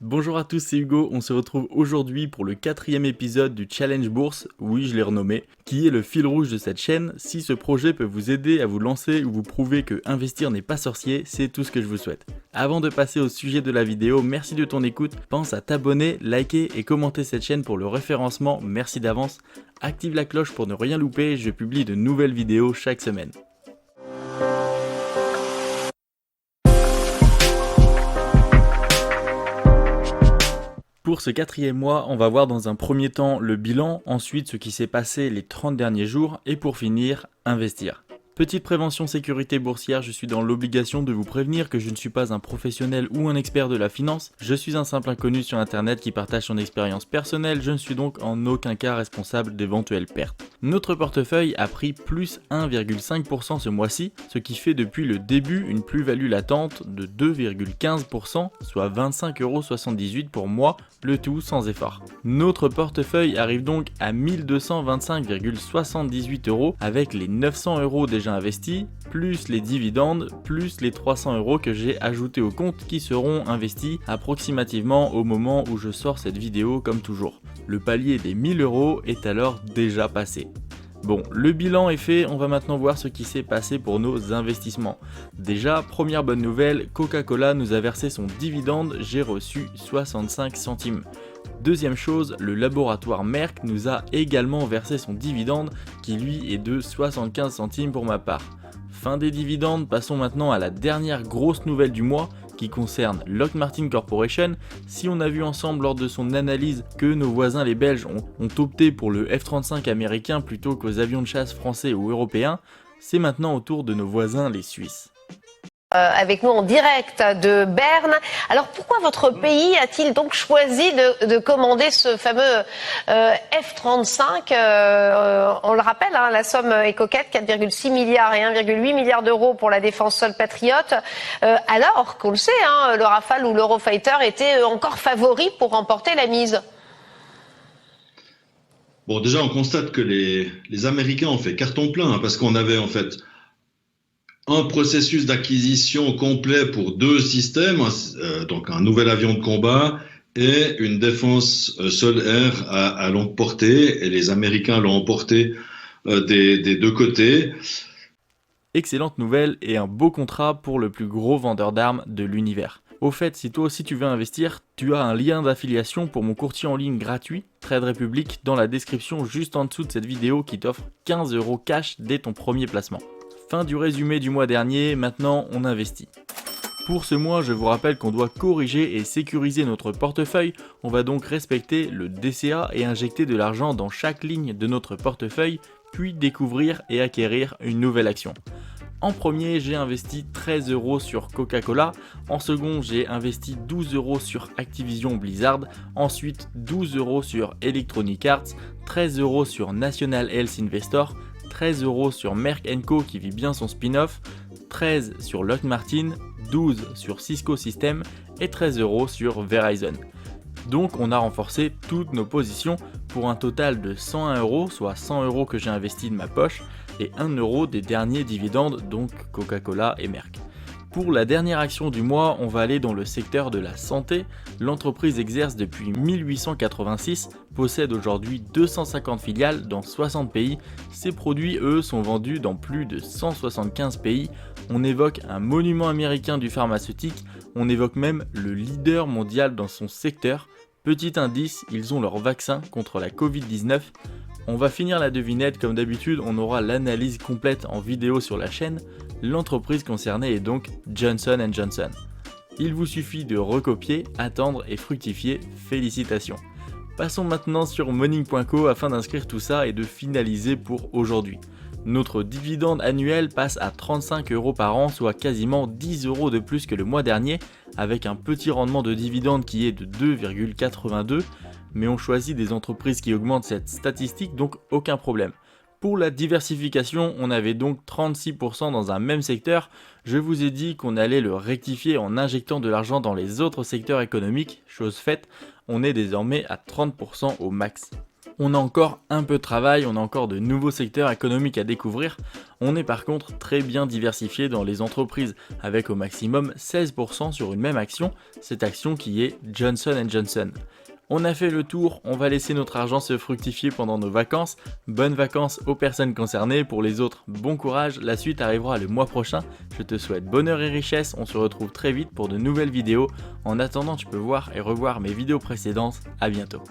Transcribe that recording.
Bonjour à tous, c'est Hugo, on se retrouve aujourd'hui pour le 4e épisode du Challenge Bourse, oui je l'ai renommé, qui est le fil rouge de cette chaîne. Si ce projet peut vous aider à vous lancer ou vous prouver que investir n'est pas sorcier, c'est tout ce que je vous souhaite. Avant de passer au sujet de la vidéo, merci de ton écoute, pense à t'abonner, liker et commenter cette chaîne pour le référencement, merci d'avance. Active la cloche pour ne rien louper, je publie de nouvelles vidéos chaque semaine. Pour ce 4e mois, on va voir dans un premier temps le bilan, ensuite ce qui s'est passé les 30 derniers jours et pour finir, investir. Petite prévention sécurité boursière, je suis dans l'obligation de vous prévenir que je ne suis pas un professionnel ou un expert de la finance, je suis un simple inconnu sur internet qui partage son expérience personnelle, je ne suis donc en aucun cas responsable d'éventuelles pertes. Notre portefeuille a pris plus 1,5% ce mois-ci, ce qui fait depuis le début une plus-value latente de 2,15%, soit 25,78€ pour moi, le tout sans effort. Notre portefeuille arrive donc à 1225,78€ avec les 900€ déjà investis, plus les dividendes, plus les 300€ que j'ai ajoutés au compte qui seront investis approximativement au moment où je sors cette vidéo comme toujours. Le palier des 1000€ est alors déjà passé. Bon, le bilan est fait, on va maintenant voir ce qui s'est passé pour nos investissements. Déjà, première bonne nouvelle, Coca-Cola nous a versé son dividende, j'ai reçu 65 centimes. Deuxième chose, le laboratoire Merck nous a également versé son dividende qui lui est de 75 centimes pour ma part. Fin des dividendes, passons maintenant à la dernière grosse nouvelle du mois qui concerne Lockheed Martin Corporation. Si on a vu ensemble lors de son analyse que nos voisins les Belges ont opté pour le F-35 américain plutôt qu'aux avions de chasse français ou européens, c'est maintenant au tour de nos voisins les Suisses. Avec nous en direct de Berne. Alors pourquoi votre pays a-t-il donc choisi de commander ce fameux F-35 On le rappelle, hein, la somme est coquette, 4,6 milliards et 1,8 milliard d'euros pour la défense sol patriote, alors qu'on le sait, hein, le Rafale ou l'Eurofighter étaient encore favoris pour remporter la mise. Bon, déjà, on constate que les Américains ont fait carton plein, hein, parce qu'on avait en fait un processus d'acquisition complet pour deux systèmes, donc un nouvel avion de combat et une défense sol-air à longue portée, et les Américains l'ont emporté des deux côtés. Excellente nouvelle et un beau contrat pour le plus gros vendeur d'armes de l'univers. Au fait, si toi aussi tu veux investir, tu as un lien d'affiliation pour mon courtier en ligne gratuit, Trade Republic, dans la description juste en dessous de cette vidéo qui t'offre 15€ cash dès ton premier placement. Fin du résumé du mois dernier, maintenant on investit. Pour ce mois, je vous rappelle qu'on doit corriger et sécuriser notre portefeuille, on va donc respecter le DCA et injecter de l'argent dans chaque ligne de notre portefeuille, puis découvrir et acquérir une nouvelle action. En premier, j'ai investi 13€ sur Coca-Cola, en second, j'ai investi 12€ sur Activision Blizzard, ensuite 12€ sur Electronic Arts, 13€ sur National Health Investor, 13€ sur Merck & Co qui vit bien son spin-off, 13 sur Lockheed Martin, 12 sur Cisco Systems et 13€ sur Verizon. Donc on a renforcé toutes nos positions pour un total de 101€, soit 100€ que j'ai investi de ma poche et 1€ des derniers dividendes, donc Coca-Cola et Merck. Pour la dernière action du mois, on va aller dans le secteur de la santé. L'entreprise exerce depuis 1886, possède aujourd'hui 250 filiales dans 60 pays. Ses produits, eux, sont vendus dans plus de 175 pays. On évoque un monument américain du pharmaceutique, on évoque même le leader mondial dans son secteur. Petit indice, ils ont leur vaccin contre la Covid-19. On va finir la devinette, comme d'habitude, on aura l'analyse complète en vidéo sur la chaîne. L'entreprise concernée est donc Johnson & Johnson. Il vous suffit de recopier, attendre et fructifier, félicitations. Passons maintenant sur Morning.co afin d'inscrire tout ça et de finaliser pour aujourd'hui. Notre dividende annuel passe à 35€ par an, soit quasiment 10€ de plus que le mois dernier, avec un petit rendement de dividende qui est de 2,82, mais on choisit des entreprises qui augmentent cette statistique, donc aucun problème. Pour la diversification, on avait donc 36% dans un même secteur. Je vous ai dit qu'on allait le rectifier en injectant de l'argent dans les autres secteurs économiques, chose faite, on est désormais à 30% au max. On a encore un peu de travail, on a encore de nouveaux secteurs économiques à découvrir. On est par contre très bien diversifié dans les entreprises, avec au maximum 16% sur une même action, cette action qui est Johnson & Johnson. On a fait le tour, on va laisser notre argent se fructifier pendant nos vacances. Bonnes vacances aux personnes concernées, pour les autres, bon courage, la suite arrivera le mois prochain. Je te souhaite bonheur et richesse, on se retrouve très vite pour de nouvelles vidéos. En attendant, tu peux voir et revoir mes vidéos précédentes, à bientôt.